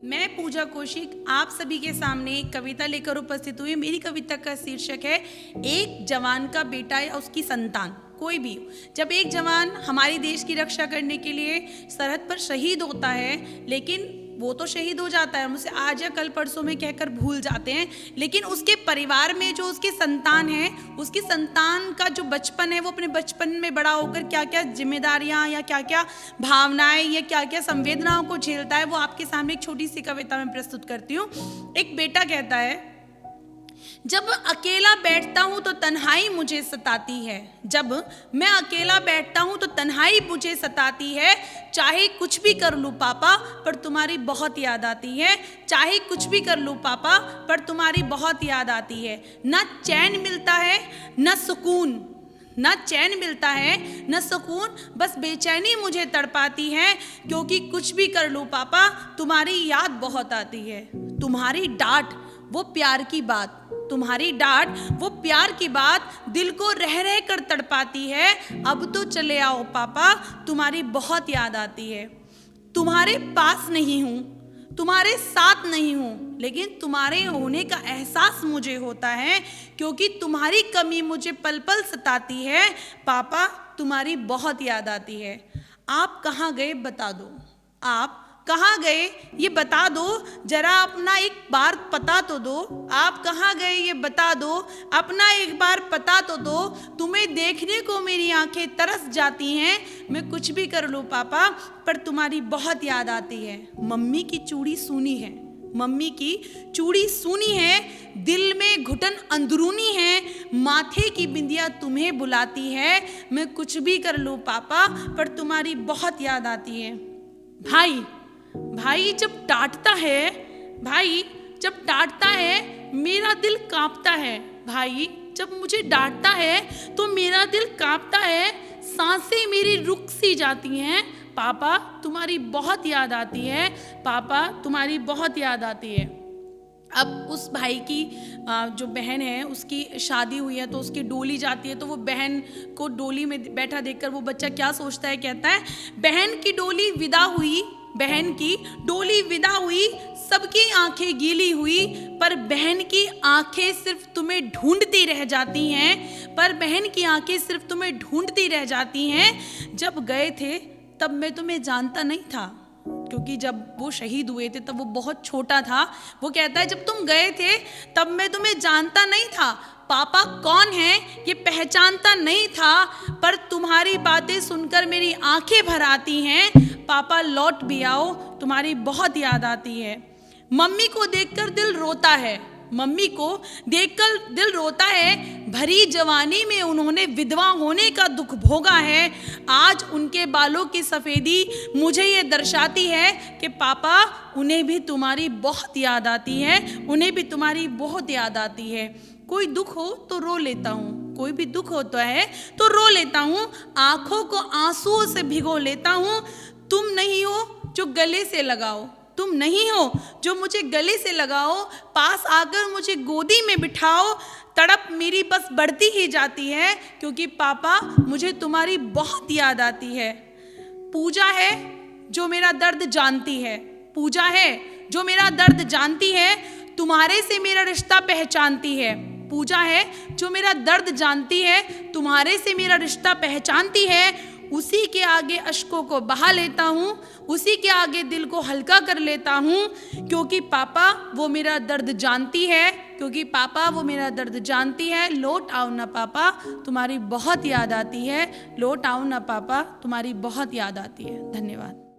मैं पूजा कौशिक आप सभी के सामने एक कविता लेकर उपस्थित हुई। मेरी कविता का शीर्षक है एक जवान का बेटा या उसकी संतान। कोई भी जब एक जवान हमारी देश की रक्षा करने के लिए सरहद पर शहीद होता है, लेकिन वो तो शहीद हो जाता है, हम उसे आज या कल परसों में कहकर भूल जाते हैं, लेकिन उसके परिवार में जो उसकी संतान है, उसकी संतान का जो बचपन है, वो अपने बचपन में बड़ा होकर क्या क्या जिम्मेदारियां या क्या क्या भावनाएं या क्या क्या संवेदनाओं को झेलता है, वो आपके सामने एक छोटी सी कविता में प्रस्तुत करती हूँ। एक बेटा कहता है, जब अकेला बैठता हूँ तो तन्हाई मुझे सताती है। जब मैं अकेला बैठता हूँ तो तन्हाई मुझे सताती है। चाहे कुछ भी कर लूँ पापा, पर तुम्हारी बहुत याद आती है। चाहे कुछ भी कर लूँ पापा, पर तुम्हारी बहुत याद आती है। न चैन मिलता है न सुकून, न चैन मिलता है न सुकून, बस बेचैनी मुझे तड़पाती है। क्योंकि कुछ भी कर लूँ पापा, तुम्हारी याद बहुत आती है। तुम्हारी डांट वो प्यार की बात, तुम्हारी डांट वो प्यार की बात दिल को रह रह कर तड़पाती है। अब तो चले आओ पापा, तुम्हारी बहुत याद आती है। तुम्हारे पास नहीं हूँ, तुम्हारे साथ नहीं हूँ, लेकिन तुम्हारे होने का एहसास मुझे होता है। क्योंकि तुम्हारी कमी मुझे पल पल सताती है। पापा तुम्हारी बहुत याद आती है। आप कहाँ गए बता दो, आप कहाँ गए ये बता दो, जरा अपना एक बार पता तो दो। आप कहाँ गए ये बता दो, अपना एक बार पता तो दो। तुम्हें देखने को मेरी आंखें तरस जाती हैं। मैं कुछ भी कर लूँ पापा, पर तुम्हारी बहुत याद आती है। मम्मी की चूड़ी सूनी है, मम्मी की चूड़ी सूनी है, दिल में घुटन अंदरूनी है। माथे की बिंदिया तुम्हें बुलाती है। मैं कुछ भी कर लूँ पापा, पर तुम्हारी बहुत याद आती है। भाई जब डांटता है, भाई जब डांटता है मेरा दिल कांपता है। भाई जब मुझे डांटता है तो मेरा दिल कांपता है। सांसें मेरी रुक सी जाती हैं। पापा तुम्हारी बहुत याद आती है, पापा तुम्हारी बहुत याद आती है। अब उस भाई की जो बहन है उसकी शादी हुई है, तो उसकी डोली जाती है, तो वो बहन को डोली में बैठा देखकर वो बच्चा क्या सोचता है, कहता है बहन की डोली विदा हुई, बहन की डोली विदा हुई, सबकी आंखें गीली हुई, पर बहन की आंखें सिर्फ तुम्हें ढूंढती रह जाती हैं। पर बहन की आंखें सिर्फ तुम्हें ढूंढती रह जाती हैं। जब गए थे तब मैं तुम्हें जानता नहीं था, क्योंकि जब वो शहीद हुए थे तब वो बहुत छोटा था। वो कहता है जब तुम गए थे तब मैं तुम्हें जानता नहीं था। पापा कौन है ये पहचानता नहीं था, पर तुम्हारी बातें सुनकर मेरी आंखें भर आती हैं। पापा लौट भी आओ, तुम्हारी बहुत याद आती है। मम्मी को देखकर दिल रोता है, मम्मी को देखकर दिल रोता है। भरी जवानी में उन्होंने विधवा होने का दुख भोगा है। आज उनके बालों की सफ़ेदी मुझे ये दर्शाती है कि पापा उन्हें भी तुम्हारी बहुत याद आती है, उन्हें भी तुम्हारी बहुत याद आती है। कोई दुख हो तो रो लेता हूँ, कोई भी दुख होता है तो रो लेता हूँ, आंखों को आंसुओं से भिगो लेता हूँ। तुम नहीं हो जो गले से लगाओ, तुम नहीं हो जो मुझे गले से लगाओ, पास आकर मुझे गोदी में बिठाओ। तड़प मेरी बस बढ़ती ही जाती है, क्योंकि पापा मुझे तुम्हारी बहुत याद आती है। पूजा है जो मेरा दर्द जानती है, पूजा है जो मेरा दर्द जानती है, तुम्हारे से मेरा रिश्ता पहचानती है। पूजा है जो मेरा दर्द जानती है, तुम्हारे से मेरा रिश्ता पहचानती है। उसी के आगे अश्कों को बहा लेता हूँ, उसी के आगे दिल को हल्का कर लेता हूँ। क्योंकि पापा वो मेरा दर्द जानती है, क्योंकि पापा वो मेरा दर्द जानती है। लौट आओ ना पापा, तुम्हारी बहुत याद आती है। लौट आओ ना पापा, तुम्हारी बहुत याद आती है। धन्यवाद।